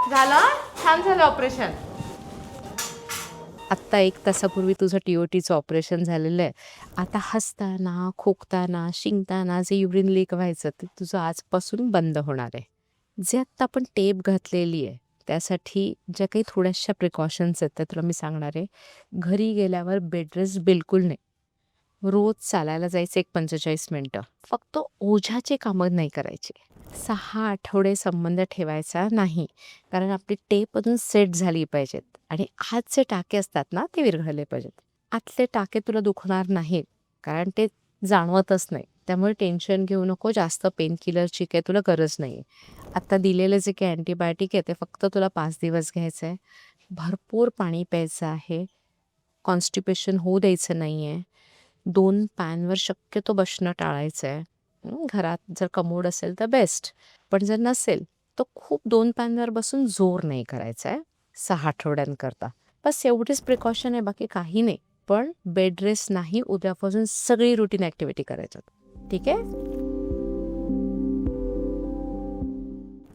झालं? छान झालं ऑपरेशन. आत्ता 1 तासापूर्वी तुझं TOTचं ऑपरेशन झालेलं आहे. आता हसताना, खोकताना, शिंकताना जे युरिन लीक व्हायचं ते तुझं आजपासून बंद होणार आहे. जे आत्ता आपण टेप घातलेली आहे, त्यासाठी ज्या काही थोड्याशा प्रिकॉशन्स आहेत त्या तुला मी सांगणार आहे. घरी गेल्यावर बेड रेस्ट बिलकुल नाही. रोज चालायला जायचं 45 मिनिटं. फक्त ओझ्याची कामं नाही करायची. 6 आठवडे संबंध ठेवायचा नाही. कारण आपली टेप अजून सेट झाली पाहिजेत आणि आत जे टाके असतात ना, ते विरघळले पाहिजेत. आतले टाके तुला दुखणार नाहीत, कारण ते जाणवतच नाही. त्यामुळे टेन्शन घेऊ नको. जास्त पेनकिलरची काही तुला गरज नाही आहे. आत्ता दिलेलं जे काही अँटिबायोटिक आहे, ते फक्त तुला 5 दिवस घ्यायचं आहे. भरपूर पाणी प्यायचं आहे. कॉन्स्टिपेशन होऊ द्यायचं नाही आहे. 2 पॅनवर शक्यतो बसणं टाळायचं आहे. घरात जर कमोड असेल तर बेस्ट. पण जर नसेल, तर खूप 2 पॅनवर बसून जोर नाही करायचा आहे 6 आठवड्यांकरता. बस एवढीच प्रिकॉशन आहे, बाकी काही नाही. पण बेड रेस्ट नाही. उद्यापासून सगळी रुटीन ॲक्टिव्हिटी करायच्यात. ठीक आहे?